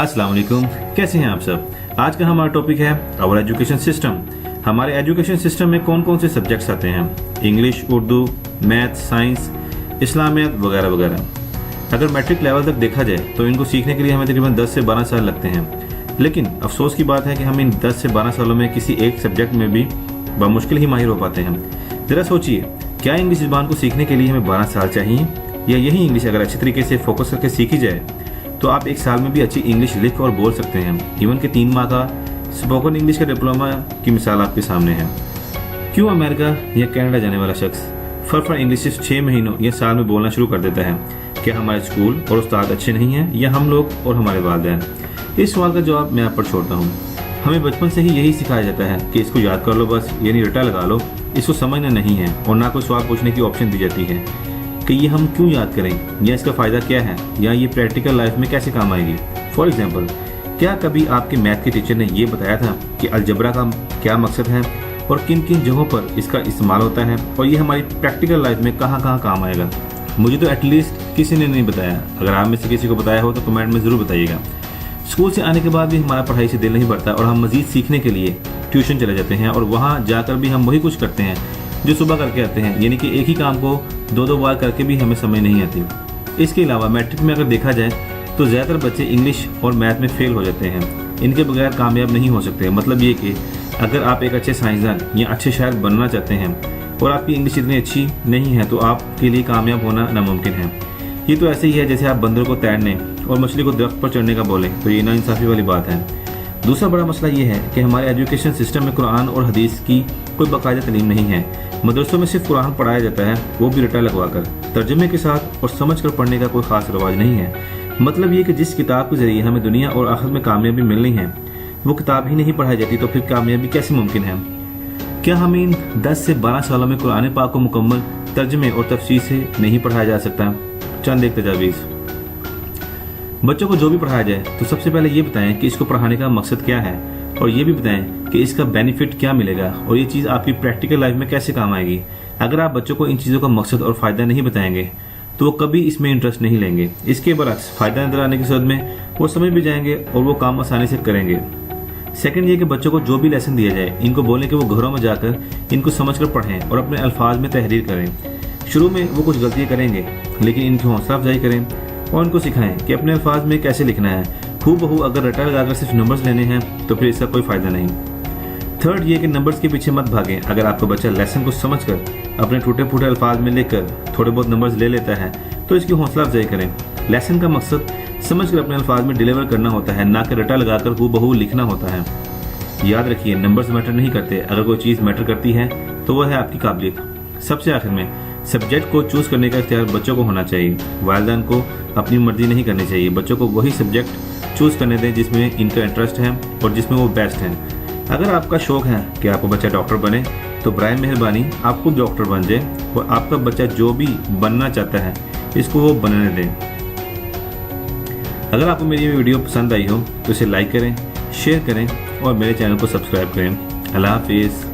अस्सलाम वालेकुम, कैसे हैं आप सब। आज का हमारा टॉपिक है आवर एजुकेशन सिस्टम। हमारे एजुकेशन सिस्टम में कौन कौन से सब्जेक्ट्स आते हैं, इंग्लिश, उर्दू, मैथ, साइंस, इस्लामियत वगैरह वगैरह। अगर मैट्रिक लेवल तक देखा जाए तो इनको सीखने के लिए हमें तकरीबन 10 से 12 साल लगते हैं। लेकिन अफसोस की बात है कि हम इन 10 से 12 सालों में किसी एक सब्जेक्ट में भी बामुश्किल ही माहिर हो पाते हैं। ज़रा सोचिए, क्या इंग्लिश ज़बान को सीखने के लिए हमें 12 साल चाहिए, या यही इंग्लिश अगर अच्छी तरीके से फोकस करके सीखी जाए तो आप एक साल में भी अच्छी इंग्लिश लिख और बोल सकते हैं। इवन के 3 माह का स्पोकन इंग्लिश का डिप्लोमा की मिसाल आपके सामने है। क्यों अमेरिका या कनाडा जाने वाला शख्स फर इंग्लिश सिर्फ 6 महीनों या साल में बोलना शुरू कर देता है? क्या हमारे स्कूल और उस्ताद अच्छे नहीं हैं, या हम लोग और हमारे वालिदैन? इस सवाल का जवाब मैं आप पर छोड़ता हूँ। हमें बचपन से ही यही सिखाया जाता है कि इसको याद कर लो बस, यानी रटा लगा लो, इसको समझना नहीं है, और ना कोई सवाल पूछने की ऑप्शन दी जाती है कि ये हम क्यों याद करें, या इसका फ़ायदा क्या है, या ये प्रैक्टिकल लाइफ में कैसे काम आएगी। फॉर एग्जाम्पल, क्या कभी आपके मैथ के टीचर ने ये बताया था कि अलजबरा का क्या मकसद है और किन किन जगहों पर इसका इस्तेमाल होता है, और ये हमारी प्रैक्टिकल लाइफ में कहाँ कहाँ काम आएगा? मुझे तो एटलीस्ट किसी ने नहीं बताया। अगर आप में से किसी को बताया हो तो कमेंट में ज़रूर बताइएगा। स्कूल से आने के बाद भी हमारा पढ़ाई से दिल नहीं भरता और हम मज़ीद सीखने के लिए ट्यूशन चले जाते हैं, और वहाँ जाकर भी हम वही कुछ करते हैं जो सुबह करके आते हैं, यानी कि एक ही काम को 2-2 बार करके भी हमें समझ नहीं आती। इसके अलावा मैट्रिक में अगर देखा जाए तो ज़्यादातर बच्चे इंग्लिश और मैथ में फेल हो जाते हैं। इनके बगैर कामयाब नहीं हो सकते। मतलब ये कि अगर आप एक अच्छे साइंसदान या अच्छे शायर बनना चाहते हैं और आपकी इंग्लिश इतनी अच्छी नहीं है तो आपके लिए कामयाब होना नामुमकिन है। ये तो ऐसे ही है जैसे आप बंदर को तैरने और मछली को दरख्त पर चढ़ने का बोलें, तो ये नाइंसाफ़ी वाली बात है। दूसरा बड़ा मसला ये है कि हमारे एजुकेशन सिस्टम में कुरान और हदीस की कोई बाकायदा तालीम नहीं है। मदरसों में सिर्फ कुरान पढ़ाया जाता है, वो भी रटा लगवाकर, तर्जुमे के साथ, और समझ कर पढ़ने का कोई खास रवाज नहीं है। मतलब ये कि जिस किताब के जरिए हमें दुनिया और आखिरत में कामयाबी मिलनी है वो किताब ही नहीं पढ़ाई जाती, तो फिर कामयाबी कैसे मुमकिन है? क्या हमें इन 10 से 12 सालों में कुरान पाक को मुकम्मल तर्जुमे और तफसीर से नहीं पढ़ाया जा सकता? चंद एक तजावीज़। बच्चों को जो भी पढ़ाया जाए तो सबसे पहले ये बताएं कि इसको पढ़ाने का मकसद क्या है, और ये भी बताएं कि इसका बेनिफिट क्या मिलेगा और ये चीज़ आपकी प्रैक्टिकल लाइफ में कैसे काम आएगी। अगर आप बच्चों को इन चीज़ों का मकसद और फ़ायदा नहीं बताएंगे तो वो कभी इसमें इंटरेस्ट नहीं लेंगे। इसके बरक्स फ़ायदा नजर आने की सूरत में वो समझ भी जाएंगे और वो काम आसानी से करेंगे। सेकंड ये कि बच्चों को जो भी लेसन दिया जाए इनको बोलें कि वो घरों में जाकर इनको समझ कर पढ़ें और अपने अल्फाज में तहरीर करें। शुरू में वो कुछ गलतियाँ करेंगे, लेकिन इनकी हौसला अफजाई करें और उनको सिखाएं कि अपने अल्फाज में कैसे लिखना है। हूबहू अगर रटा लगाकर सिर्फ नंबर्स लेने हैं तो फिर इसका कोई फ़ायदा नहीं। थर्ड ये कि नंबर्स के पीछे मत भागें। अगर आपका बच्चा लेसन को समझकर अपने टूटे फूटे अल्फाज में लिखकर थोड़े बहुत नंबर्स ले लेता है तो इसकी हौसला अफजाई करें। लेसन का मकसद समझकर अपने अल्फाज में डिलीवर करना होता है, ना कि रटा लगाकर हूबहू लिखना होता है। याद रखिए, नंबर्स मैटर नहीं करते। अगर कोई चीज़ मैटर करती है तो वह है आपकी काबिलियत। सबसे आखिर में, सब्जेक्ट को चूज़ करने का इख्तियार बच्चों को होना चाहिए। वालिदैन को अपनी मर्जी नहीं करनी चाहिए। बच्चों को वही सब्जेक्ट चूज़ करने दें जिसमें इनका इंटरेस्ट है और जिसमें वो बेस्ट हैं। अगर आपका शौक़ है कि आपका बच्चा डॉक्टर बने तो बराए मेहरबानी आप खुद डॉक्टर बन जाए, और आपका बच्चा जो भी बनना चाहता है इसको वो बनने दें। अगर आपको मेरी ये वीडियो पसंद आई हो तो इसे लाइक करें, शेयर करें और मेरे चैनल को सब्सक्राइब करें। अल्लाह हाफिज़।